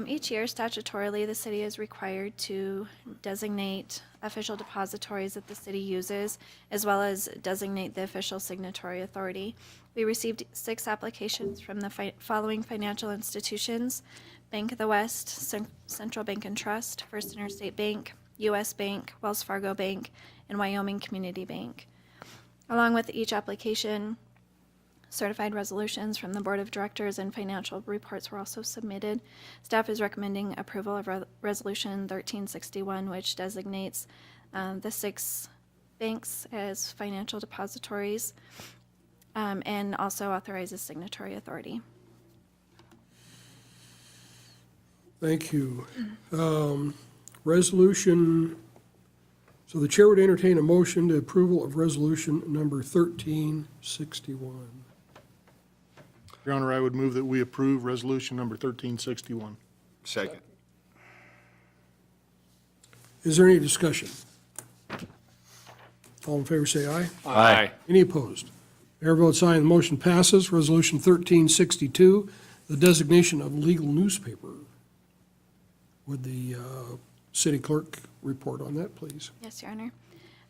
Each year statutorily, the city is required to designate official depositories that the city uses, as well as designate the official signatory authority. We received 6 applications from the following financial institutions: Bank of the West, Central Bank and Trust, First Interstate Bank, U.S. Bank, Wells Fargo Bank, and Wyoming Community Bank. Along with each application, certified resolutions from the Board of Directors and financial reports were also submitted. Staff is recommending approval of Resolution 1361, which designates the 6 banks as financial depositories, and also authorizes signatory authority. Thank you. Resolution, so the chair would entertain a motion to approval of resolution number 1361. Your Honor, I would move that we approve resolution number 1361. Second. Is there any discussion? All in favor, say aye. Aye. Any opposed? Mayor votes aye, and the motion passes. Resolution 1362, the designation of legal newspaper. Would the city clerk report on that, please? Yes, Your Honor.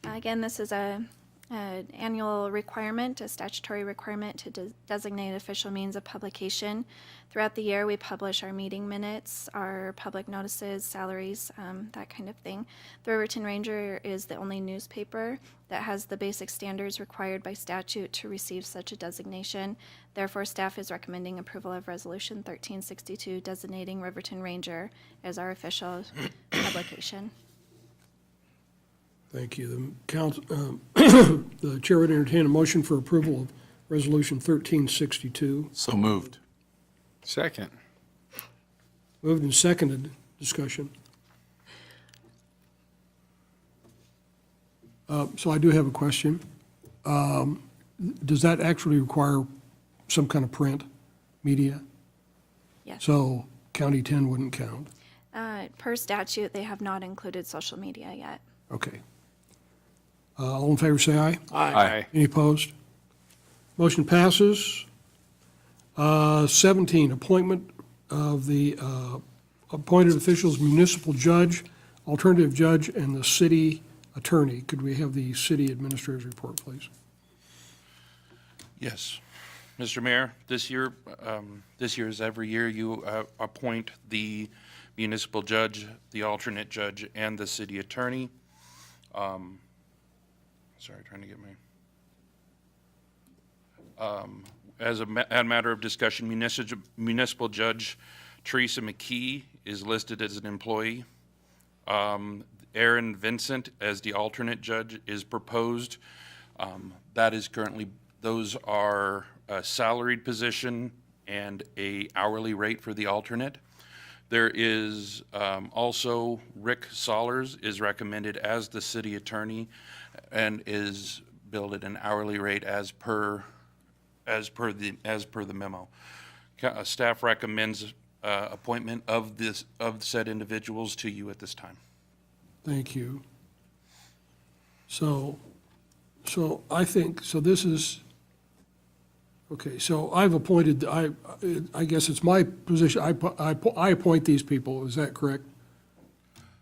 Again, this is an annual requirement, a statutory requirement to designate official means of publication. Throughout the year, we publish our meeting minutes, our public notices, salaries, that kind of thing. The Riverton Ranger is the only newspaper that has the basic standards required by statute to receive such a designation. Therefore, staff is recommending approval of Resolution 1362, designating Riverton Ranger as our official publication. Thank you. The chair would entertain a motion for approval of resolution 1362. So moved. Second. Moved and seconded. Discussion. So I do have a question. Does that actually require some kind of print media? Yes. So County 10 wouldn't count? Per statute, they have not included social media yet. Okay. All in favor, say aye. Aye. Any opposed? Motion passes. 17, appointment of the appointed officials, municipal judge, alternative judge, and the city attorney. Could we have the city administrator's report, please? Yes. Mr. Mayor, this year, as every year, you appoint the municipal judge, the alternate judge, and the city attorney. sorry, trying to get my, as a matter of discussion, municipal judge Teresa McKee is listed as an employee. Aaron Vincent as the alternate judge is proposed. That is currently, those are a salaried position and a hourly rate for the alternate. There is also Rick Sollers is recommended as the city attorney and is billed at an hourly rate as per the memo. Staff recommends appointment of said individuals to you at this time. Thank you. So I think, so this is, okay, so I've appointed, I guess it's my position, I appoint these people, is that correct?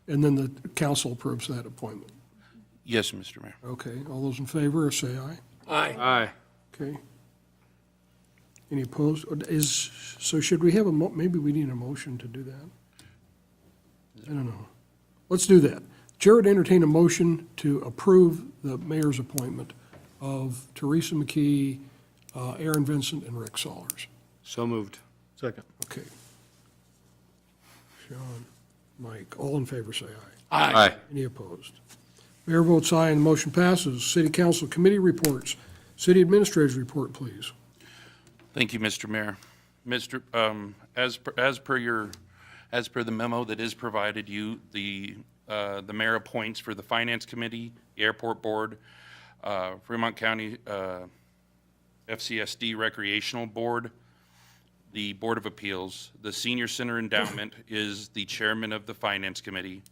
And then the council approves that appointment. Yes, Mr. Mayor. Okay, all those in favor, say aye. Aye. Okay. Any opposed? So should we have maybe we need a motion to do that? I don't know. Let's do that. Chair would entertain a motion to approve the mayor's appointment of Teresa McKee, Aaron Vincent, and Rick Sollers. So moved. Second. Okay. Sean, Mike, all in favor, say aye. Aye. Any opposed? Mayor votes aye, and the motion passes. City Council Committee reports. City Administrator's report, please. Thank you, Mr. Mayor. As per the memo that is provided you, the mayor appoints for the Finance Committee, the Airport Board, Fremont County FCSD Recreational Board, the Board of Appeals. The Senior Center Endowment is the chairman of the Finance Committee.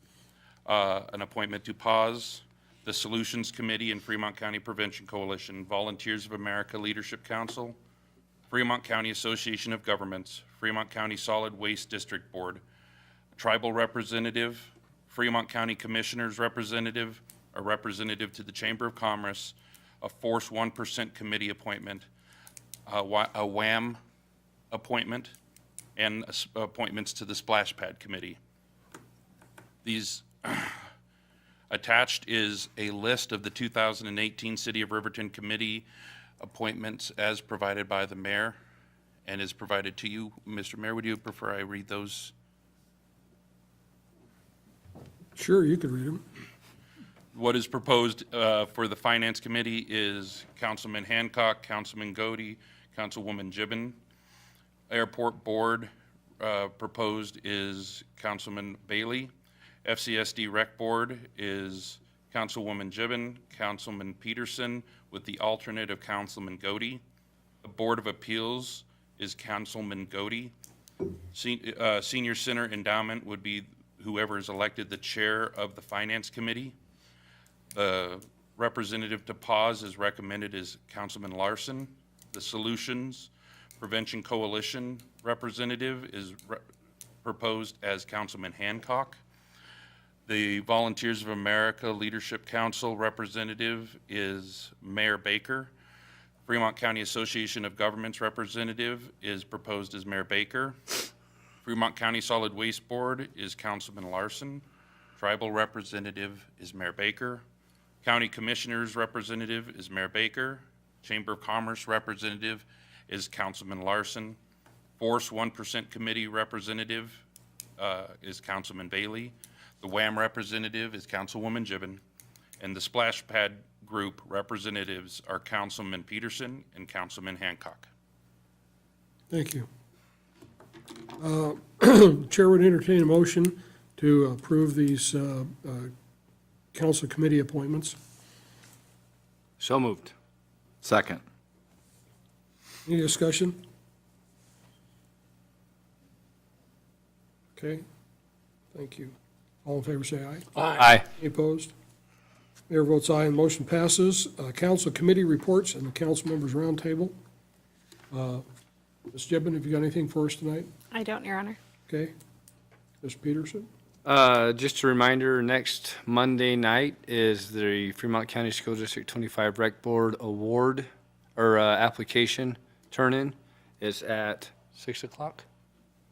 An appointment to PAWS, the Solutions Committee and Fremont County Prevention Coalition, Volunteers of America Leadership Council, Fremont County Association of Governments, Fremont County Solid Waste District Board, Tribal Representative, Fremont County Commissioners Representative, a representative to the Chamber of Commerce, a Force 1% committee appointment, a WAM appointment, and appointments to the Splash Pad Committee. These attached is a list of the 2018 City of Riverton Committee appointments as provided by the mayor and is provided to you. Mr. Mayor, would you prefer I read those? Sure, you could read them. What is proposed for the Finance Committee is Councilman Hancock, Councilman Godey, Councilwoman Gibbon. Airport Board proposed is Councilman Bailey. FCSD Rec Board is Councilwoman Gibbon, Councilman Peterson, with the alternate of Councilman Godey. The Board of Appeals is Councilman Godey. Senior Center Endowment would be whoever is elected the chair of the Finance Committee. The representative to PAWS is recommended as Councilman Larson. The Solutions Prevention Coalition representative is proposed as Councilman Hancock. The Volunteers of America Leadership Council representative is Mayor Baker. Fremont County Association of Governments representative is proposed as Mayor Baker. Fremont County Solid Waste Board is Councilman Larson. Tribal representative is Mayor Baker. County Commissioners representative is Mayor Baker. Chamber of Commerce representative is Councilman Larson. Force 1% Committee representative is Councilman Bailey. The WAM representative is Councilwoman Gibbon, and the Splash Pad Group representatives are Councilman Peterson and Councilman Hancock. Thank you. Chair would entertain a motion to approve these council committee appointments. So moved. Second. Any discussion? Okay, thank you. All in favor, say aye. Aye. Any opposed? Mayor votes aye, and the motion passes. Council committee reports and the council members roundtable. Ms. Gibbon, have you got anything for us tonight? I don't, Your Honor. Okay. Ms. Peterson? Just a reminder, next Monday night is the Fremont County School District 25 Rec Board Award or application turn-in. It's at 6 o'clock?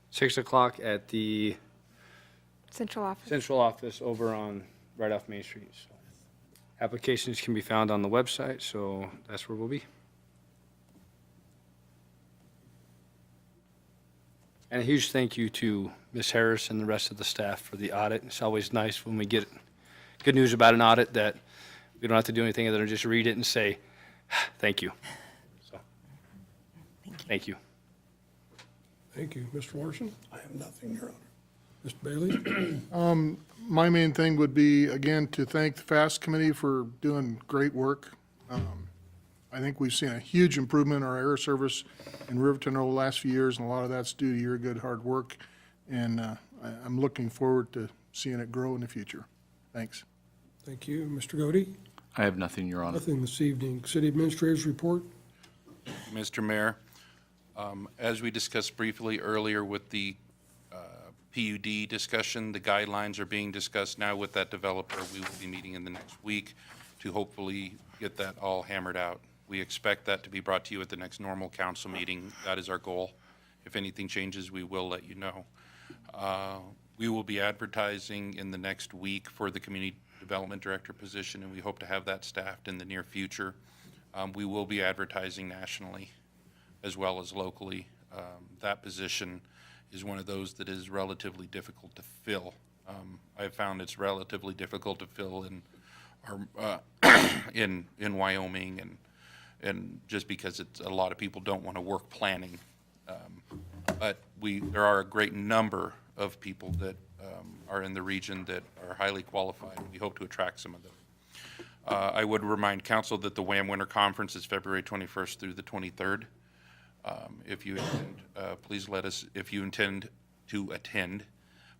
6 o'clock at the Central office. central office over on, right off Main Street. So Applications can be found on the website, so that's where we'll be. And a huge thank you to Ms. Harris and the rest of the staff for the audit. It's always nice when we get good news about an audit that we don't have to do anything other than just read it and say, thank you. So, thank you. Thank you. Mr. Larson? I have nothing, Your Honor. Mr. Bailey? My main thing would be, again, to thank the FAST Committee for doing great work. I think we've seen a huge improvement in our air service in Riverton over the last few years, and a lot of that's due to your good hard work. And I'm looking forward to seeing it grow in the future. Thanks. Thank you. Mr. Godey? I have nothing, Your Honor. Nothing this evening. City Administrator's report? Mr. Mayor, as we discussed briefly earlier with the PUD discussion, the guidelines are being discussed now with that developer. We will be meeting in the next week to hopefully get that all hammered out. We expect that to be brought to you at the next normal council meeting. That is our goal. If anything changes, we will let you know. We will be advertising in the next week for the community development director position, and we hope to have that staffed in the near future. We will be advertising nationally as well as locally. That position is one of those that is relatively difficult to fill. I've found it's relatively difficult to fill in our in Wyoming, and just because it's a lot of people don't want to work planning. But there are a great number of people that are in the region that are highly qualified. We hope to attract some of them. I would remind council that the WAM Winter Conference is February 21st through the 23rd. If you attend, please let us, if you intend to attend,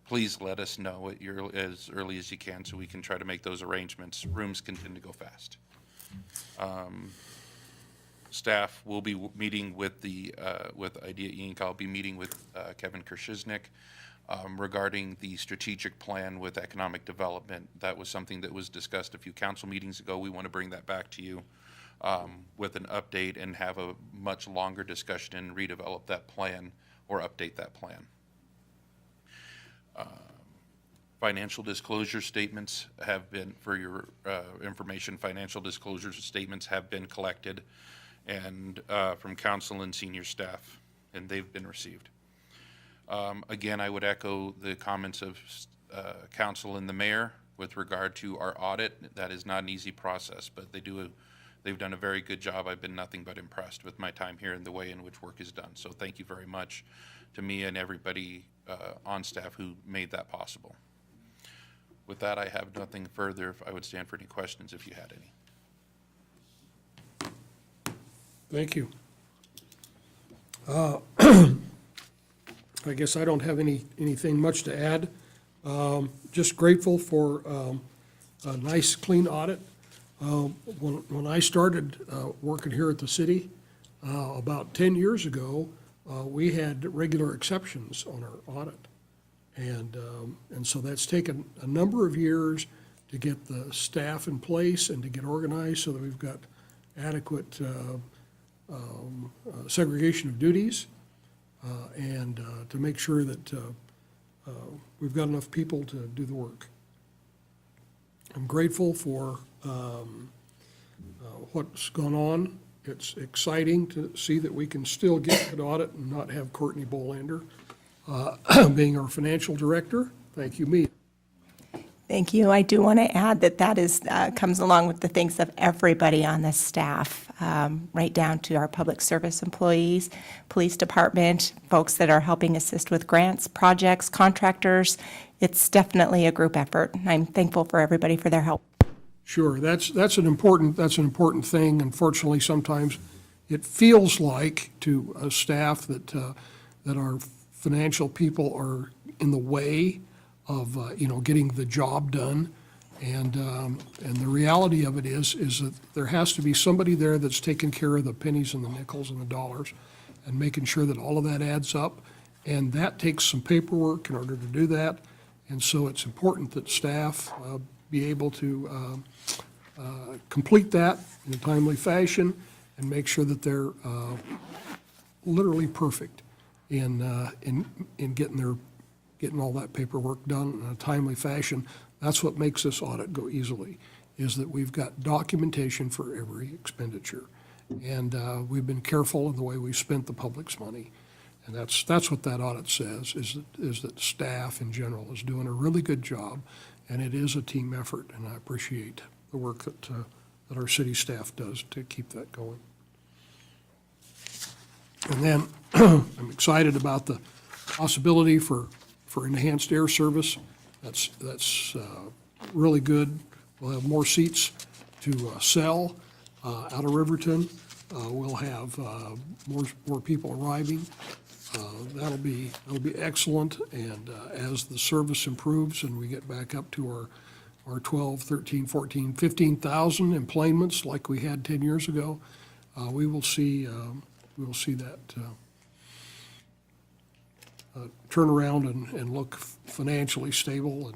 please let us know as early as you can so we can try to make those arrangements. Rooms can tend to go fast. Staff will be meeting with with IDEA Inc. I'll be meeting with Kevin Kershiznik regarding the strategic plan with economic development. That was something that was discussed a few council meetings ago. We want to bring that back to you with an update and have a much longer discussion and redevelop that plan or update that plan. Financial disclosure statements have been, for your information, financial disclosure statements have been collected and from council and senior staff, and they've been received. Again, I would echo the comments of council and the mayor with regard to our audit. That is not an easy process, but they've done a very good job. I've been nothing but impressed with my time here and the way in which work is done. So thank you very much to me and everybody on staff who made that possible. With that, I have nothing further. If I would stand for any questions if you had any. Thank you. I guess I don't have anything much to add. Just grateful for a nice, clean audit. When I started working here at the city about 10 years ago, we had regular exceptions on our audit. And so that's taken a number of years to get the staff in place and to get organized so that we've got adequate segregation of duties and to make sure that we've got enough people to do the work. I'm grateful for what's gone on. It's exciting to see that we can still get an audit and not have Courtney Bolander being our financial director. Thank you, Mia. Thank you. I do want to add that that is, comes along with the thanks of everybody on the staff, right down to our public service employees, police department, folks that are helping assist with grants, projects, contractors. It's definitely a group effort. I'm thankful for everybody for their help. Sure, that's an important thing. Unfortunately, sometimes it feels like to a staff that our financial people are in the way of getting the job done, and the reality of it is that there has to be somebody there that's taking care of the pennies and the nickels and the dollars, and making sure that all of that adds up, and that takes some paperwork in order to do that, and so it's important that staff be able to complete that in a timely fashion and make sure that they're literally perfect in getting all that paperwork done in a timely fashion. That's what makes this audit go easily. is that we've got documentation for every expenditure. And we've been careful in the way we spent the public's money. And that's what that audit says, is that staff in general is doing a really good job, and it is a team effort, and I appreciate the work that our city staff does to keep that going. And then I'm excited about the possibility for enhanced air service. That's really good. We'll have more seats to sell out of Riverton. We'll have more people arriving. That'll be excellent, and as the service improves and we get back up to our 12, 13, 14, 15,000 employments like we had 10 years ago, we will see that turn around and look financially stable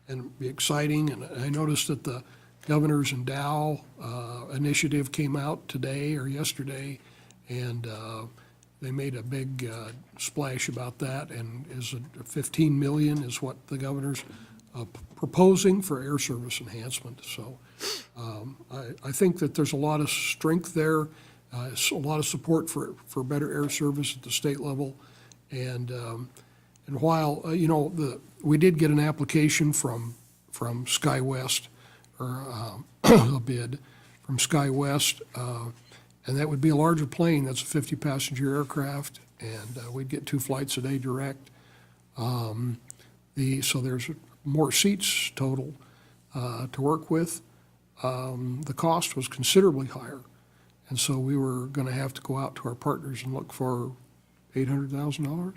and be exciting. And I noticed that the Governor's Endow initiative came out today or yesterday, and they made a big splash about that, and is $15 million is what the governor's proposing for air service enhancement. So I think that there's a lot of strength there, a lot of support for better air service at the state level. And while, we did get an application from SkyWest, or a bid from SkyWest, and that would be a larger plane. That's a 50-passenger aircraft, and we'd get 2 flights a day direct. So there's more seats total to work with. The cost was considerably higher, and so we were going to have to go out to our partners and look for $800,000.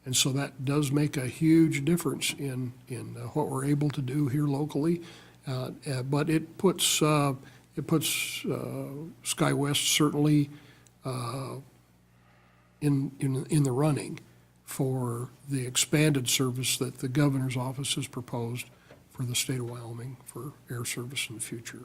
And so that does make a huge difference in what we're able to do here locally. But it puts SkyWest certainly in the running for the expanded service that the governor's office has proposed for the state of Wyoming for air service in the future.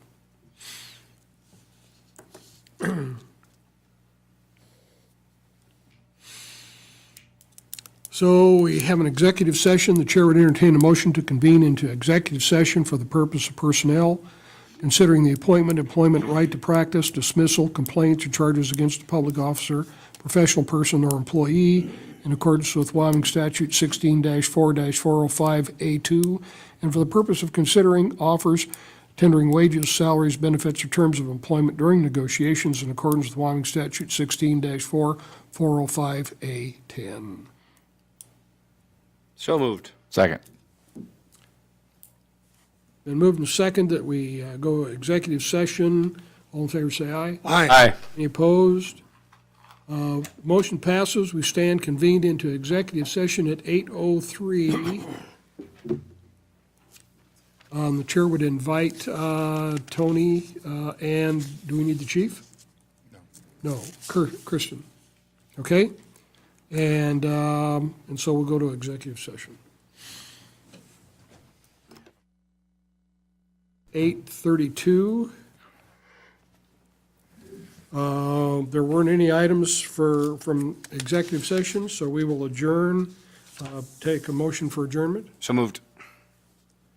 So we have an executive session. The chair would entertain a motion to convene into executive session for the purpose of personnel, considering the appointment, employment, right to practice, dismissal, complaints, or charges against a public officer, professional person, or employee in accordance with Wyoming Statute 16-4-405A2, and for the purpose of considering offers, tendering wages, salaries, benefits, or terms of employment during negotiations in accordance with Wyoming Statute 16-4-405A10. So moved. Second. Been moved and second that we go executive session. All in favor, say aye. Aye. Any opposed? Motion passes. We stand convened into executive session at 8:03. The chair would invite Tony, and do we need the chief? No, Kristen. Okay? And so we'll go to executive session. 8:32. There weren't any items from executive session, so we will adjourn. Take a motion for adjournment. So moved.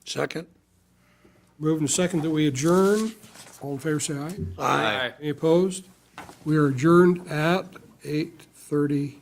Second? Moved and second that we adjourn. All in favor, say aye. Aye. Any opposed? We are adjourned at 8:33.